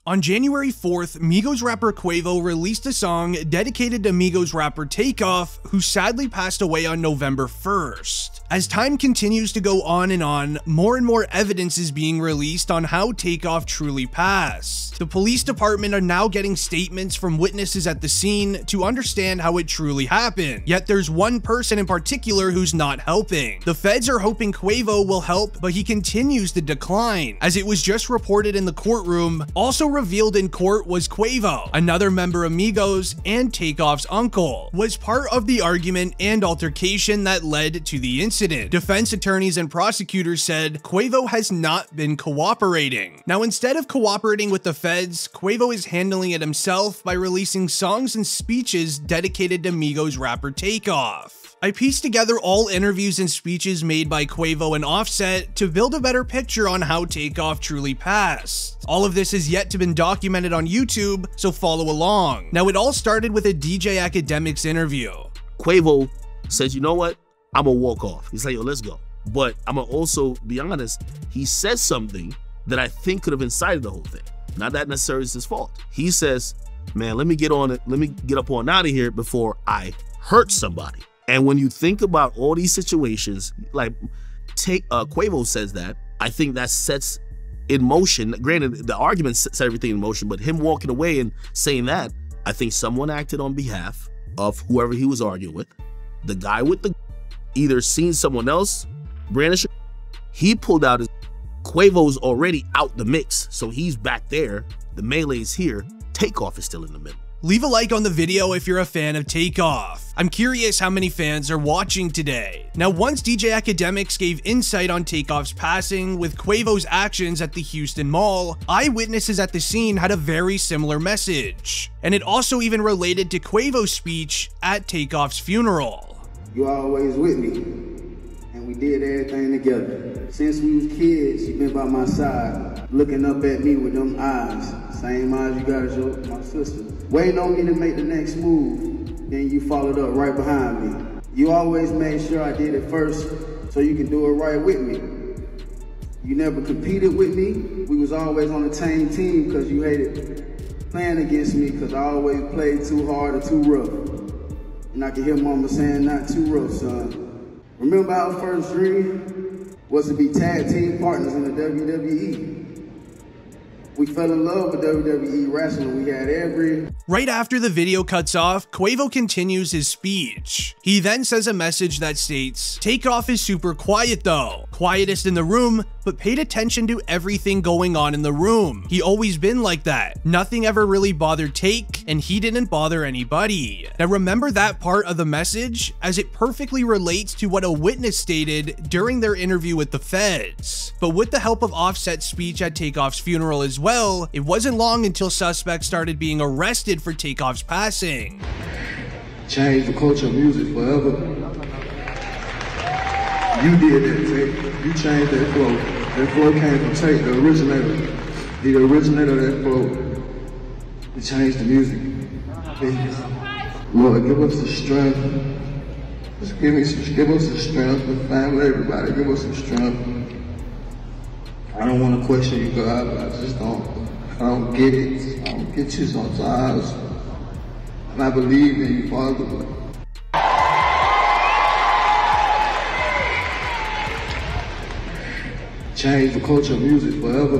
On January 4th, Migos rapper Quavo released a song dedicated to Migos rapper Takeoff, who sadly passed away on November 1st. As time continues to go on, more and more evidence is being released on how Takeoff truly passed. The police department are now getting statements from witnesses at the scene to understand how it truly happened. Yet there's one person in particular who's not helping. The feds are hoping Quavo will help, but he continues to decline. As it was just reported in the courtroom, also revealed in court was Quavo, another member of Migos and Takeoff's uncle, was part of the argument and altercation that led to the incident. Defense attorneys and prosecutors said Quavo has not been cooperating. Now, instead of cooperating with the feds, Quavo is handling it himself by releasing songs and speeches dedicated to Migos rapper Takeoff. I pieced together all interviews and speeches made by Quavo and Offset to build a better picture on how Takeoff truly passed. All of this has yet to been documented on YouTube, so follow along. Now, it all started with a DJ Akademiks interview. Quavo says, you know what? I'm gonna walk off. He's like, yo, let's go. But I'm gonna also be honest, he says something that I think could have incited the whole thing. Not that necessarily is his fault. He says, man, let me get on it. Let me get up on out of here before I hurt somebody. And when you think about all these situations, like Quavo says that, I think that sets in motion, granted, the argument set everything in motion, but him walking away and saying that, I think someone acted on behalf of whoever he was arguing with. The guy with the either seen someone else brandish, he pulled out his, Quavo's already out the mix, so he's back there, the melee's here, Takeoff is still in the middle. Leave a like on the video if you're a fan of Takeoff. I'm curious how many fans are watching today. Now, once DJ Akademiks gave insight on Takeoff's passing with Quavo's actions at the Houston Mall, eyewitnesses at the scene had a very similar message. And it also even related to Quavo's speech at Takeoff's funeral. You always with me, and we did everything together. Since we was kids, you been by my side, looking up at me with them eyes. Same eyes you got as my sister. Waiting on me to make the next move, then you followed up right behind me. You always made sure I did it first, so you can do it right with me. You never competed with me. We was always on the same team because you hated playing against me because I always played too hard or too rough. And I can hear mama saying, not too rough, son. Remember our first dream was to be tag team partners in the WWE. We fell in love with WWE wrestling. We had every... Right after the video cuts off, Quavo continues his speech. He then says a message that states, Takeoff is super quiet though. Quietest in the room, but paid attention to everything going on in the room. He always been like that. Nothing ever really bothered Take, and he didn't bother anybody. Now remember that part of the message, as it perfectly relates to what a witness stated during their interview with the feds. But with the help of Offset's speech at Takeoff's funeral as well, it wasn't long until suspects started being arrested for Takeoff's passing. Change the culture of music forever. You did that, Take. You changed that flow. That flow came from Take, the originator. He the originator of that flow. He changed the music. Lord, give us the strength. Just give us the strength, the family, everybody, give us some strength. I don't want to question you, God, but I don't get it. I don't get you sometimes. And I believe in you, Father. Change the culture of music forever.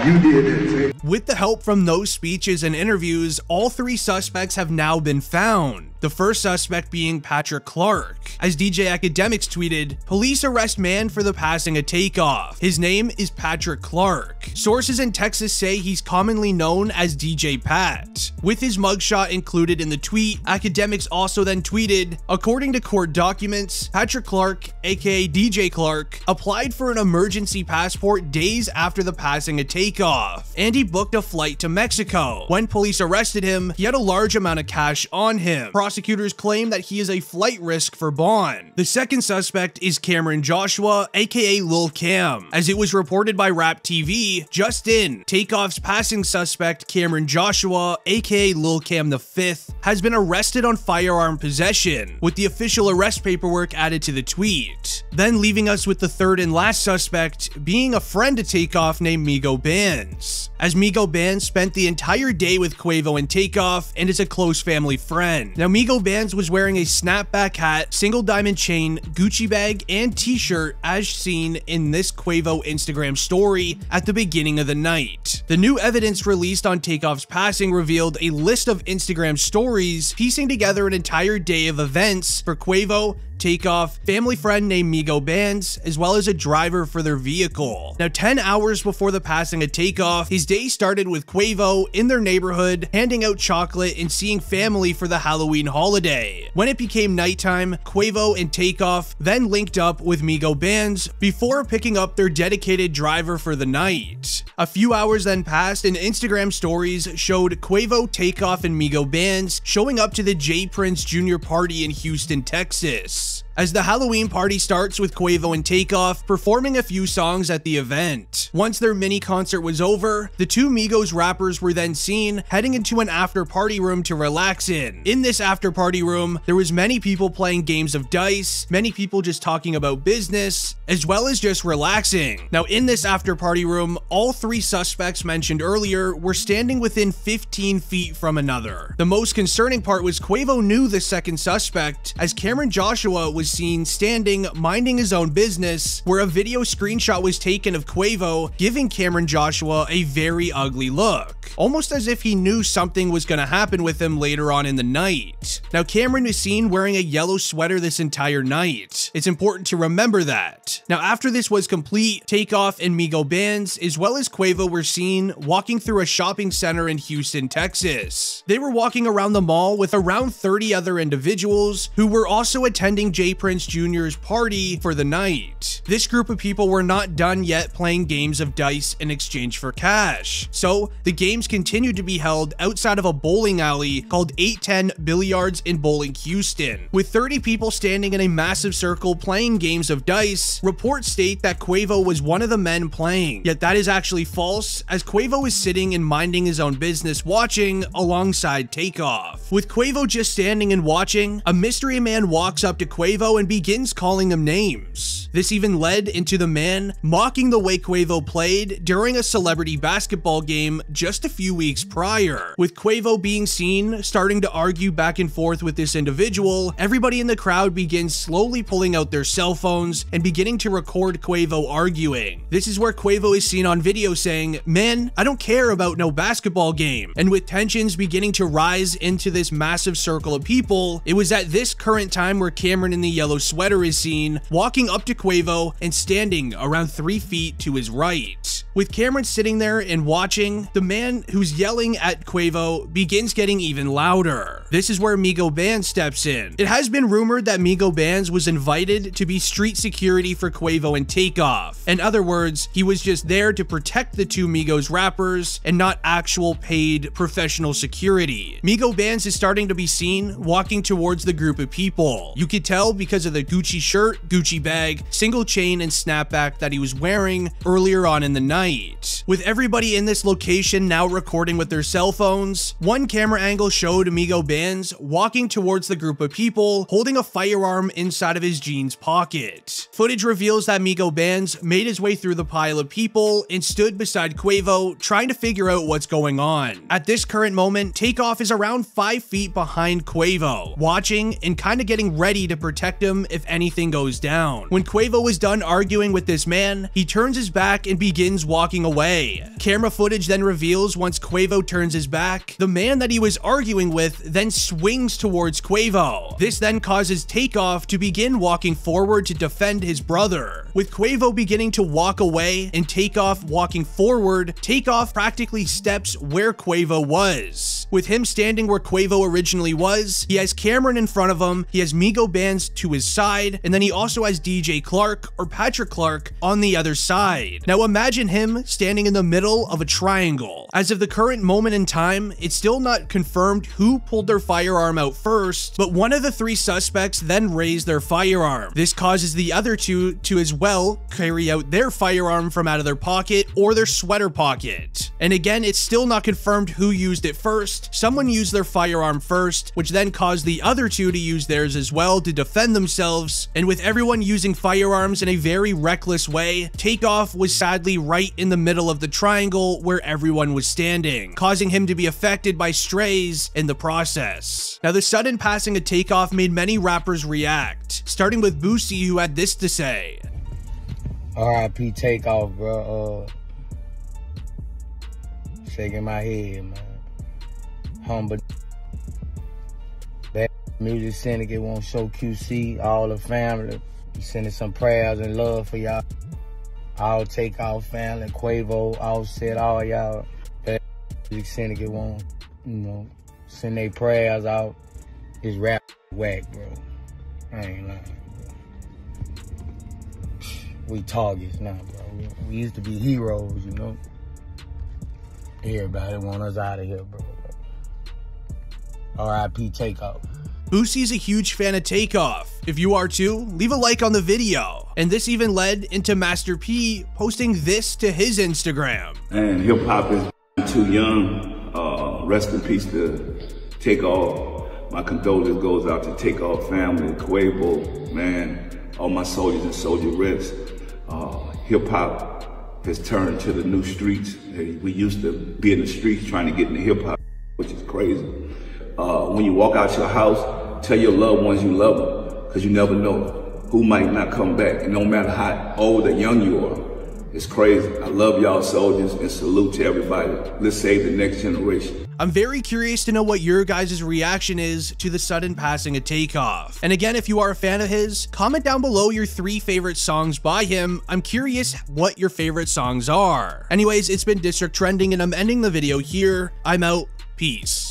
You did it, Tate. With the help from those speeches and interviews, all three suspects have now been found. The first suspect being Patrick Clark. As DJ Akademiks tweeted, police arrest man for the passing of Takeoff. His name is Patrick Clark. Sources in Texas say he's commonly known as DJ Pat. With his mugshot included in the tweet, Akademiks also then tweeted, according to court documents, Patrick Clark, aka DJ Clark, applied for an emergency passport days after the passing of Takeoff, and he booked a flight to Mexico. When police arrested him, he had a large amount of cash on him. prosecutors claim that he is a flight risk for bond. The second suspect is Cameron Joshua, aka Lil Cam. As it was reported by Rap TV, just in, Takeoff's passing suspect Cameron Joshua, aka Lil Cam V, has been arrested on firearm possession, with the official arrest paperwork added to the tweet. Then leaving us with the third and last suspect being a friend to Takeoff named Migos Bands, as Migos Bands spent the entire day with Quavo and Takeoff and is a close family friend. Now, Migos Bands was wearing a snapback hat, single diamond chain, Gucci bag, and t-shirt as seen in this Quavo Instagram story at the beginning of the night. The new evidence released on Takeoff's passing revealed a list of Instagram stories piecing together an entire day of events for Quavo, Takeoff, family friend named Migos Bands, as well as a driver for their vehicle. Now, 10 hours before the passing of Takeoff, his day started with Quavo in their neighborhood, handing out chocolate and seeing family for the Halloween holiday. When it became nighttime, Quavo and Takeoff then linked up with Migos Bands before picking up their dedicated driver for the night. A few hours then passed and Instagram stories showed Quavo, Takeoff, and Migos Bands showing up to the J Prince Jr. party in Houston, Texas. As the Halloween party starts with Quavo and Takeoff performing a few songs at the event. Once their mini concert was over, the two Migos rappers were then seen heading into an after party room to relax in. In this after party room, there was many people playing games of dice, many people just talking about business, as well as just relaxing. Now, in this after party room, all three suspects mentioned earlier were standing within 15 feet from another. The most concerning part was Quavo knew the second suspect, as Cameron Joshua was seen standing minding his own business, where a video screenshot was taken of Quavo giving Cameron Joshua a very ugly look, almost as if he knew something was going to happen with him later on in the night. Now, Cameron is seen wearing a yellow sweater this entire night. It's important to remember that. Now, after this was complete, Takeoff and Migos Bands, as well as Quavo, were seen walking through a shopping center in Houston, Texas. They were walking around the mall with around 30 other individuals who were also attending J Prince Jr.'s party for the night. This group of people were not done yet playing games of dice in exchange for cash, so the games continued to be held outside of a bowling alley called 810 Billiards in Bowling, Houston. With 30 people standing in a massive circle playing games of dice, reports state that Quavo was one of the men playing, yet that is actually false, as Quavo is sitting and minding his own business watching alongside Takeoff. With Quavo just standing and watching, a mystery man walks up to Quavo and begins calling him names. This even led into the man mocking the way Quavo played during a celebrity basketball game just a few weeks prior. With Quavo being seen starting to argue back and forth with this individual, everybody in the crowd begins slowly pulling out their cell phones and beginning to record Quavo arguing. This is where Quavo is seen on video saying, "Man, I don't care about no basketball game." And with tensions beginning to rise into this massive circle of people, it was at this current time where Cameron in the yellow sweater is seen walking up to Quavo and standing around 3 feet to his right. With Cameron sitting there and watching, the man who's yelling at Quavo begins getting even louder. This is where Migos Bands steps in. It has been rumored that Migos Bands was invited to be street security for Quavo and Takeoff. In other words, he was just there to protect the two Migos rappers and not actual paid professional security. Migos Bands is starting to be seen walking towards the group of people. You could tell because of the Gucci shirt, Gucci bag, single chain, and snapback that he was wearing earlier on in the night. With everybody in this location now recording with their cell phones, one camera angle showed Migos Bands walking towards the group of people holding a firearm inside of his jeans pocket. Footage reveals that Migos Bands made his way through the pile of people and stood beside Quavo trying to figure out what's going on. At this current moment, Takeoff is around 5 feet behind Quavo, watching and kind of getting ready to protect him if anything goes down. When Quavo was done arguing with this man, he turns his back and begins walking away. Camera footage then reveals once Quavo turns his back, the man that he was arguing with then swings towards Quavo. This then causes Takeoff to begin walking forward to defend his brother. With Quavo beginning to walk away and Takeoff walking forward, Takeoff practically steps where Quavo was. With him standing where Quavo originally was, he has Cameron in front of him, he has Migos Bands to his side, and then he also has DJ Clark or Patrick Clark on the other side. Now imagine him standing in the middle of a triangle. As As of the current moment in time, it's still not confirmed who pulled their firearm out first, but one of the 3 suspects then raised their firearm. This causes the other 2 to as well carry out their firearm from out of their pocket or their sweater pocket. And again, it's still not confirmed who used it first. Someone used their firearm first, which then caused the other 2 to use theirs as well to defend themselves. And with everyone using firearms in a very reckless way, Takeoff was sadly right in the middle of the triangle where everyone was standing, causing him to be affected by strays in the process. Now, the sudden passing of Takeoff made many rappers react, starting with Boosie, who had this to say. R.I.P. Takeoff, bro. Shaking my head, man. Humble. That music syndicate won't show QC, all the family. Sending some prayers and love for y'all. All Takeoff family, Quavo, Offset, all y'all. That music syndicate won't, send their prayers out. This rap whack, bro. I ain't lying, bro. We targets now, bro. We used to be heroes, Everybody want us out of here, bro. R.I.P. Takeoff. Boosie's a huge fan of Takeoff. If you are too, leave a like on the video. And this even led into Master P posting this to his Instagram. And hip hop is too young. Rest in peace to Takeoff. My condolences goes out to Takeoff family, Quavo, man, all my soldiers and soldierettes. Hip hop has turned to the new streets. We used to be in the streets trying to get into hip hop, which is crazy. When you walk out your house, tell your loved ones you love them, because you never know who might not come back. And no matter how old or young you are, it's crazy. I love y'all soldiers and salute to everybody. Let's save the next generation. I'm very curious to know what your guys' reaction is to the sudden passing of Takeoff. And again, if you are a fan of his, comment down below your 3 favorite songs by him. I'm curious what your favorite songs are. Anyways, it's been District Trending and I'm ending the video here. I'm out. Peace.